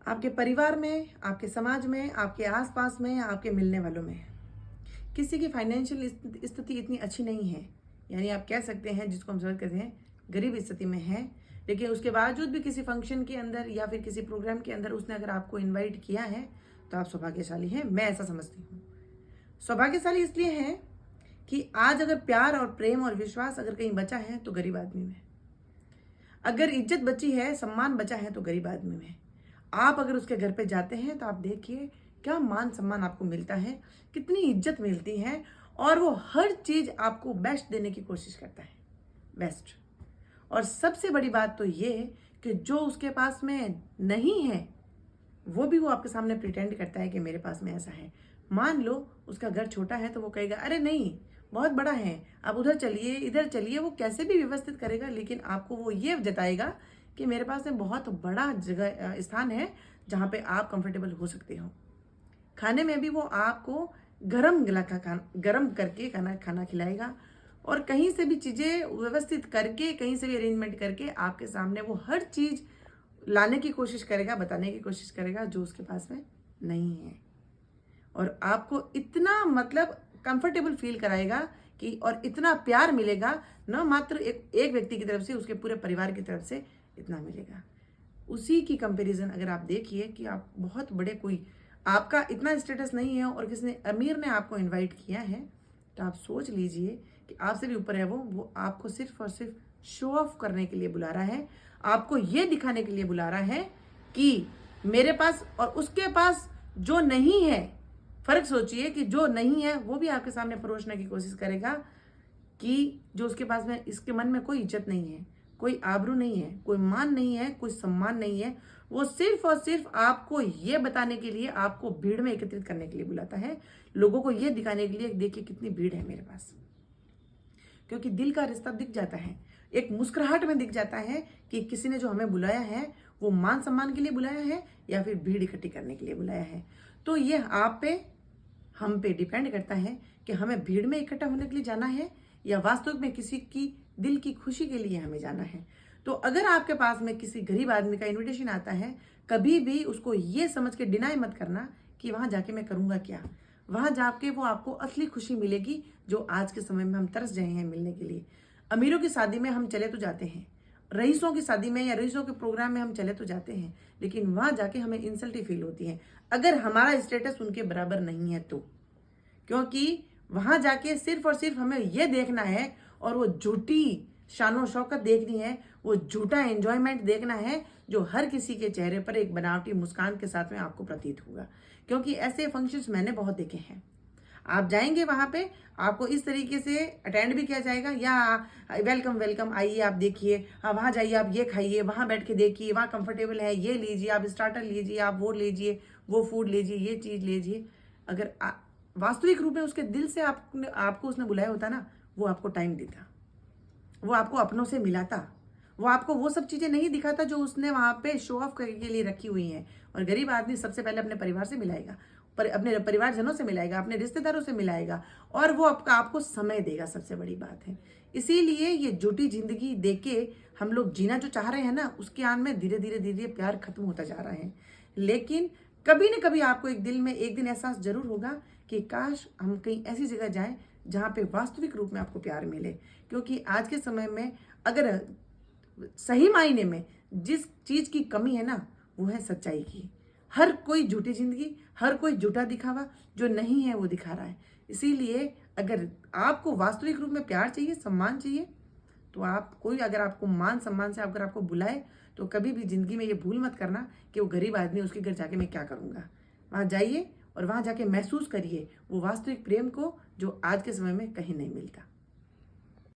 आपके परिवार में, आपके समाज में, आपके आसपास में या आपके मिलने वालों में किसी की फाइनेंशियल स्थिति इतनी अच्छी नहीं है। यानी आप कह सकते हैं, जिसको हम समझ कहते हैं, गरीब स्थिति में है, लेकिन उसके बावजूद भी किसी फंक्शन के अंदर या फिर किसी प्रोग्राम के अंदर उसने अगर आपको इनवाइट किया है तो आप सौभाग्यशाली हैं। मैं ऐसा समझती हूँ। सौभाग्यशाली इसलिए है कि आज अगर प्यार और प्रेम और विश्वास अगर कहीं बचा है तो गरीब आदमी में। अगर इज्जत बची है, सम्मान बचा है तो गरीब आदमी में। आप अगर उसके घर पे जाते हैं तो आप देखिए क्या मान सम्मान आपको मिलता है, कितनी इज्जत मिलती है, और वो हर चीज आपको बेस्ट देने की कोशिश करता है, बेस्ट। और सबसे बड़ी बात तो ये कि जो उसके पास में नहीं है वो आपके सामने प्रिटेंड करता है कि मेरे पास में ऐसा है। मान लो उसका घर छोटा है तो वो कहेगा अरे नहीं, बहुत बड़ा है, आप उधर चलिए, इधर चलिए। वो कैसे भी व्यवस्थित करेगा, लेकिन आपको वो ये जताएगा कि मेरे पास में बहुत बड़ा जगह स्थान है जहाँ पे आप कंफर्टेबल हो सकते हो। खाने में भी वो आपको गरम करके खाना खाना खिलाएगा, और कहीं से भी चीज़ें व्यवस्थित करके, कहीं से भी अरेंजमेंट करके आपके सामने वो हर चीज़ लाने की कोशिश करेगा, बताने की कोशिश करेगा जो उसके पास में नहीं है। और आपको इतना मतलब कंफर्टेबल फील कराएगा कि, और इतना प्यार मिलेगा, न मात्र एक व्यक्ति की तरफ से, उसके पूरे परिवार की तरफ से इतना मिलेगा। उसी की कंपैरिजन अगर आप देखिए कि आप बहुत बड़े, कोई आपका इतना स्टेटस नहीं है और किसी ने अमीर ने आपको इनवाइट किया है, तो आप सोच लीजिए कि आपसे भी ऊपर है वो आपको सिर्फ और सिर्फ शो ऑफ करने के लिए बुला रहा है, आपको ये दिखाने के लिए बुला रहा है कि मेरे पास और उसके पास जो नहीं है। फर्क सोचिए कि जो नहीं है वो भी आपके सामने परोसने की कोशिश करेगा कि जो उसके पास में, इसके मन में कोई इज्जत नहीं है, कोई आबरू नहीं है, कोई मान नहीं है, कोई सम्मान नहीं है। वो सिर्फ और सिर्फ आपको ये बताने के लिए, आपको भीड़ में एकत्रित करने के लिए बुलाता है, लोगों को ये दिखाने के लिए देखिए कितनी भीड़ है मेरे पास। क्योंकि दिल का रिश्ता दिख जाता है, एक मुस्कुराहट में दिख जाता है कि किसी ने जो हमें बुलाया है वो मान सम्मान के लिए बुलाया है या फिर भीड़ इकट्ठी करने के लिए बुलाया है। तो ये आप पे, हम पे डिपेंड करता है कि हमें भीड़ में इकट्ठा होने के लिए जाना है या वास्तविक में किसी की दिल की खुशी के लिए हमें जाना है। तो अगर आपके पास में किसी गरीब आदमी का इनविटेशन आता है, कभी भी उसको ये समझ के डिनाई मत करना कि वहां जाके मैं करूंगा क्या। वहां जाके वो आपको असली खुशी मिलेगी जो आज के समय में हम तरस रहे हैं मिलने के लिए। अमीरों की शादी में हम चले तो जाते हैं, रईसों की शादी में या रईसों के प्रोग्राम में हम चले तो जाते हैं, लेकिन वहां जाके हमें इंसल्ट ही फील होती है अगर हमारा स्टेटस उनके बराबर नहीं है तो। क्योंकि वहां जाके सिर्फ और सिर्फ हमें यह देखना है और वो झूठी शानो शौकत देखनी है, वो झूठा एंजॉयमेंट देखना है जो हर किसी के चेहरे पर एक बनावटी मुस्कान के साथ में आपको प्रतीत होगा। क्योंकि ऐसे फंक्शंस मैंने बहुत देखे हैं। आप जाएंगे वहां पे, आपको इस तरीके से अटेंड भी किया जाएगा, या वेलकम वेलकम, आइए आप देखिए, हाँ वहां जाइए, आप ये खाइए, वहां बैठ के देखिए, वहां कंफर्टेबल है, ये लीजिए, आप स्टार्टर लीजिए, आप वो लीजिए, वो फूड लीजिए, ये चीज लीजिए। अगर वास्तविक रूप में उसके दिल से आपको उसने बुलाया होता ना, वो आपको टाइम देता, वो आपको अपनों से मिलाता, वो आपको वो सब चीजें नहीं दिखाता जो उसने वहां पे शो ऑफ करने के लिए रखी हुई हैं। और गरीब आदमी सबसे पहले अपने परिवार से मिलाएगा, अपने परिवारजनों से मिलाएगा, अपने रिश्तेदारों से मिलाएगा, और वो आपको समय देगा। सबसे बड़ी बात है, इसीलिए ये झूठी जिंदगी देके हम लोग जीना जो चाह रहे हैं ना, उसके आन में धीरे धीरे धीरे प्यार खत्म होता जा रहा है। लेकिन कभी न कभी आपको एक दिल में एक दिन एहसास जरूर होगा कि काश हम कहीं ऐसी जगह जाएं जहां पे वास्तविक रूप में आपको प्यार मिले। क्योंकि आज के समय में अगर सही मायने में जिस चीज की कमी है ना, वो है सच्चाई की। हर कोई झूठी जिंदगी, हर कोई झूठा दिखावा, जो नहीं है वो दिखा रहा है। इसीलिए अगर आपको वास्तविक रूप में प्यार चाहिए, सम्मान चाहिए, तो आप कोई अगर आपको मान सम्मान से अगर आपको बुलाए, तो कभी भी जिंदगी में ये भूल मत करना कि वो गरीब आदमी, उसके घर जाके मैं क्या करूंगा। वहां जाइए और वहां जाके महसूस करिए वो वास्तविक प्रेम को जो आज के समय में कहीं नहीं मिलता।